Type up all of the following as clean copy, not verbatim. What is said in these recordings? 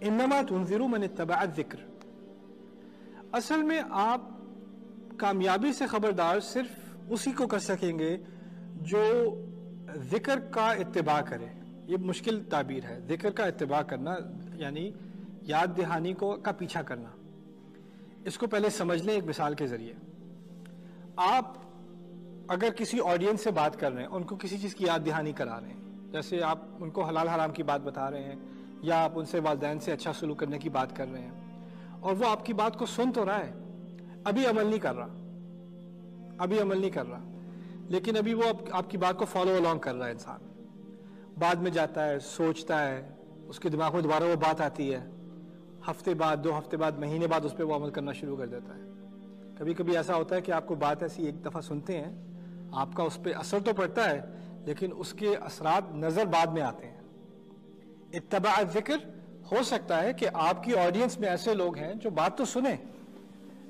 انما تنذر من اتبع الذکر، اصل میں آپ کامیابی سے خبردار صرف اسی کو کر سکیں گے جو ذکر کا اتباع کرے۔ یہ مشکل تعبیر ہے، ذکر کا اتباع کرنا یعنی یاد دہانی کا پیچھا کرنا۔ اس کو پہلے سمجھ لیں ایک مثال کے ذریعے۔ آپ اگر کسی آڈینس سے بات کر رہے ہیں، ان کو کسی چیز کی یاد دہانی کرا رہے ہیں، جیسے آپ ان کو حلال حرام کی بات بتا رہے ہیں، یا آپ ان سے والدین سے اچھا سلوک کرنے کی بات کر رہے ہیں، اور وہ آپ کی بات کو سن تو رہا ہے، ابھی عمل نہیں کر رہا، لیکن ابھی وہ آپ کی بات کو فالو الانگ کر رہا ہے انسان۔ بعد میں جاتا ہے، سوچتا ہے، اس کے دماغ میں دوبارہ وہ بات آتی ہے، ہفتے بعد، 2 ہفتے بعد، مہینے بعد اس پہ وہ عمل کرنا شروع کر دیتا ہے۔ کبھی کبھی ایسا ہوتا ہے کہ آپ کو بات ایسی ایک دفعہ سنتے ہیں، آپ کا اس پہ اثر تو پڑتا ہے، لیکن اس کے اثرات نظر بعد میں آتے ہیں۔ اتباع ذکر ہو سکتا ہے کہ آپ کی آڈینس میں ایسے لوگ ہیں جو بات تو سنیں،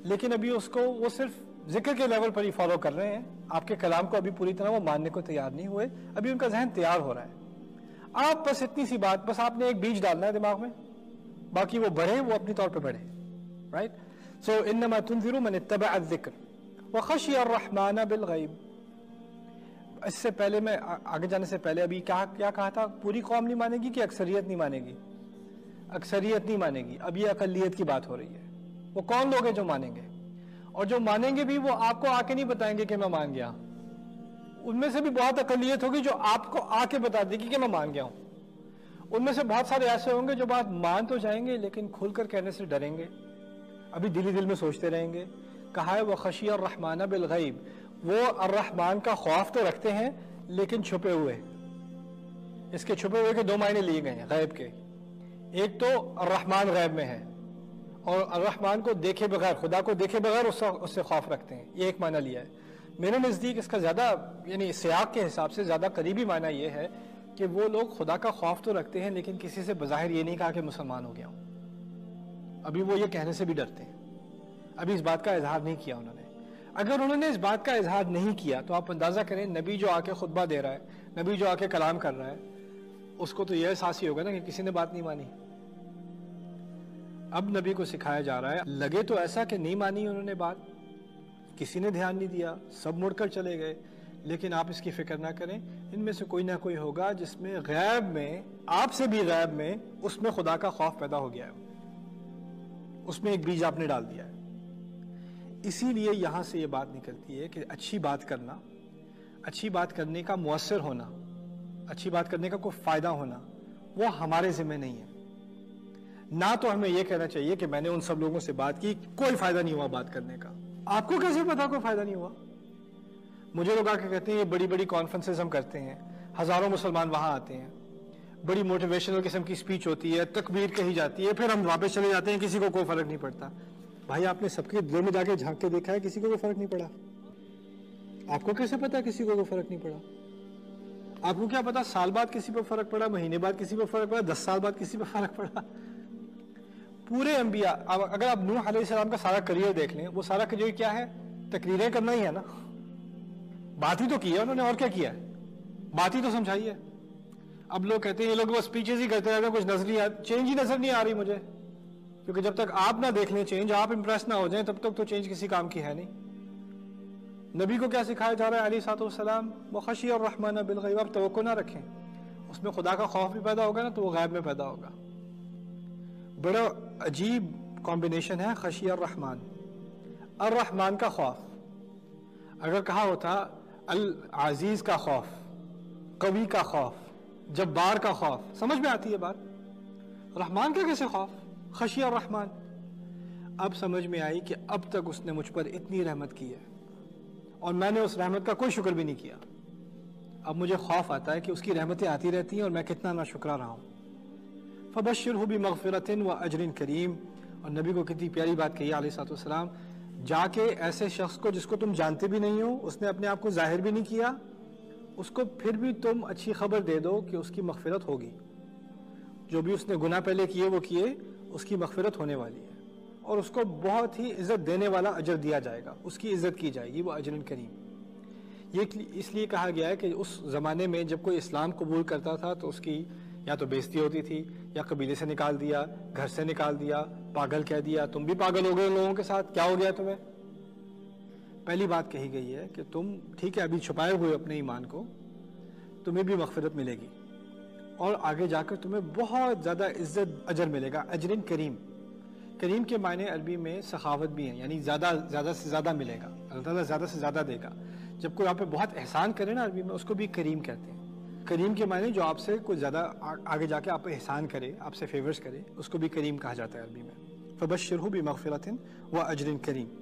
لیکن ابھی اس کو وہ صرف ذکر کے لیول پر ہی فالو کر رہے ہیں، آپ کے کلام کو ابھی پوری طرح وہ ماننے کو تیار نہیں ہوئے، ابھی ان کا ذہن تیار ہو رہا ہے۔ آپ بس اتنی سی بات، بس آپ نے ایک بیج ڈالنا ہے دماغ میں، باقی وہ بڑھے، وہ اپنی طور پہ بڑھے، رائٹ؟ سو انما تنذر من اتبع الذکر وخشی الرحمن بالغیب۔ اس سے پہلے میں آگے جانے سے پہلے ابھی کیا کہا تھا؟ پوری قوم نہیں مانے گی کہ اکثریت نہیں مانے گی؟ اکثریت نہیں مانے گی، اب یہ اقلیت کی بات ہو رہی ہے۔ وہ کون لوگ ہیں جو مانیں گے؟ اور جو مانیں گے بھی وہ آپ کو آ کے نہیں بتائیں گے کہ میں مان گیا۔ ان میں سے بھی بہت اقلیت ہوگی جو آپ کو آ کے بتا دے گی کہ میں مان گیا ہوں۔ ان میں سے بہت سارے ایسے ہوں گے جو بات مان تو جائیں گے لیکن کھل کر کہنے سے ڈریں گے، ابھی دل میں سوچتے رہیں گے۔ کہا ہے وہ خشی الرحمن بالغیب، وہ الرحمن کا خوف تو رکھتے ہیں لیکن چھپے ہوئے۔ اس کے چھپے ہوئے کے 2 معنی لیے گئے ہیں غیب کے۔ ایک تو الرحمن غیب میں ہے، اور الرحمن کو دیکھے بغیر، خدا کو دیکھے بغیر اس سے خوف رکھتے ہیں، یہ ایک معنی لیا ہے۔ میرے نزدیک اس کا زیادہ یعنی سیاق کے حساب سے زیادہ قریبی معنی یہ ہے کہ وہ لوگ خدا کا خوف تو رکھتے ہیں لیکن کسی سے بظاہر یہ نہیں کہا کہ مسلمان ہو گیا ہوں، ابھی وہ یہ کہنے سے بھی ڈرتے ہیں، ابھی اس بات کا اظہار نہیں کیا انہوں نے۔ اگر انہوں نے اس بات کا اظہار نہیں کیا تو آپ اندازہ کریں نبی جو آ کے خطبہ دے رہا ہے، نبی جو آ کے کلام کر رہا ہے، اس کو تو یہ احساس ہی ہوگا نا کہ کسی نے بات نہیں مانی۔ اب نبی کو سکھایا جا رہا ہے، لگے تو ایسا کہ نہیں مانی انہوں نے بات، کسی نے دھیان نہیں دیا، سب مڑ کر چلے گئے، لیکن آپ اس کی فکر نہ کریں، ان میں سے کوئی نہ کوئی ہوگا جس میں غیب میں، آپ سے بھی غیب میں، اس میں خدا کا خوف پیدا ہو گیا ہے، اس میں ایک بیج آپ نے ڈال دیا ہے۔ اسی لیے یہاں سے یہ بات نکلتی ہے کہ اچھی بات کرنا، اچھی بات کرنے کا مؤثر ہونا، اچھی بات کرنے کا کوئی فائدہ ہونا، وہ ہمارے ذمہ نہیں ہے۔ نہ تو ہمیں یہ کہنا چاہیے کہ میں نے ان سب لوگوں سے بات کی، کوئی فائدہ نہیں ہوا بات کرنے کا۔ آپ کو کیسے پتا کوئی فائدہ نہیں ہوا؟ مجھے لوگ آ کے کہتے ہیں یہ بڑی بڑی کانفرنسز ہم کرتے ہیں، ہزاروں مسلمان وہاں آتے ہیں، بڑی موٹیویشنل قسم کی سپیچ ہوتی ہے، تکبیر کہی جاتی ہے، پھر ہم واپس چلے جاتے ہیں، کسی کو کوئی فرق نہیں پڑتا۔ بھائی آپ نے سب کے دل میں جا کے جھانک کے دیکھا ہے، کسی کو کوئی فرق نہیں پڑا؟ آپ کو کیسے پتا کسی کو کوئی فرق نہیں پڑا؟ آپ کو کیا پتا سال بعد کسی پر فرق پڑا، مہینے بعد کسی پر فرق پڑا، 10 سال بعد کسی پر فرق پڑا؟ پورے انبیاء، اگر آپ نوح علیہ السلام کا سارا کریئر دیکھ لیں، وہ سارا کریئر کیا ہے؟ تقریریں کرنا ہی ہے نا، بات ہی تو کی ہے انہوں نے، اور کیا کیا ہے؟ بات ہی تو سمجھائی ہے۔ اب لوگ کہتے ہیں یہ لوگ وہ اسپیچز ہی کرتے رہتے ہیں، کچھ نظر نہیں آتا، چینج ہی نظر نہیں آ رہی مجھے، کیونکہ جب تک آپ نہ دیکھ لیں چینج، آپ امپریس نہ ہو جائیں، تب تک تو چینج کسی کام کی ہے نہیں۔ نبی کو کیا سکھایا جا رہا ہے علیہ السلام؟ وخشی الرحمن بالغیب، آپ توقع نہ رکھیں، اس میں خدا کا خوف بھی پیدا ہوگا نا تو وہ غیب میں پیدا ہوگا۔ بڑا عجیب کمبینیشن ہے خشی الرحمن، الرحمن کا خوف۔ اگر کہا ہوتا العزیز کا خوف، قوی کا خوف، جبار کا خوف، سمجھ میں آتی ہے بات۔ رحمان کا کیسے خوف؟ خشی الرحمن۔ اب سمجھ میں آئی کہ اب تک اس نے مجھ پر اتنی رحمت کی ہے اور میں نے اس رحمت کا کوئی شکر بھی نہیں کیا، اب مجھے خوف آتا ہے کہ اس کی رحمتیں آتی رہتی ہیں اور میں کتنا ناشکرا رہا ہوں۔ فبشرہ بمغفرۃ واجر کریم، اور نبی کو کتنی پیاری بات کہی علیہ السلام، جا کے ایسے شخص کو جس کو تم جانتے بھی نہیں ہو، اس نے اپنے آپ کو ظاہر بھی نہیں کیا، اس کو پھر بھی تم اچھی خبر دے دو کہ اس کی مغفرت ہوگی، جو بھی اس نے گناہ پہلے کیے وہ کیے، اس کی مغفرت ہونے والی ہے، اور اس کو بہت ہی عزت دینے والا اجر دیا جائے گا، اس کی عزت کی جائے گی، وہ اجر کریم۔ یہ اس لیے کہا گیا ہے کہ اس زمانے میں جب کوئی اسلام قبول کرتا تھا تو اس کی یا تو بےزتی ہوتی تھی یا قبیلے سے نکال دیا، گھر سے نکال دیا، پاگل کہہ دیا، تم بھی پاگل ہو گئے ان لوگوں کے ساتھ، کیا ہو گیا تمہیں؟ پہلی بات کہی گئی ہے کہ تم ٹھیک ہے ابھی چھپائے ہوئے اپنے ایمان کو، تمہیں بھی مغفرت ملے گی اور آگے جا کر تمہیں بہت زیادہ عزت اجر ملے گا، اجر کریم۔ کریم کے معنی عربی میں سخاوت بھی ہیں، یعنی زیادہ سے زیادہ ملے گا، اللہ تعالیٰ زیادہ سے زیادہ دے گا۔ جب کوئی آپ پہ بہت احسان کرے نا عربی میں، اس کو بھی کریم کہتے ہیں۔ کریم کے معنی جو آپ سے کوئی زیادہ آگے جا کے آپ پہ احسان کرے، آپ سے فیورز کرے، اس کو بھی کریم کہا جاتا ہے عربی میں۔ فبشرہ بمغفرۃ و اجر کریم۔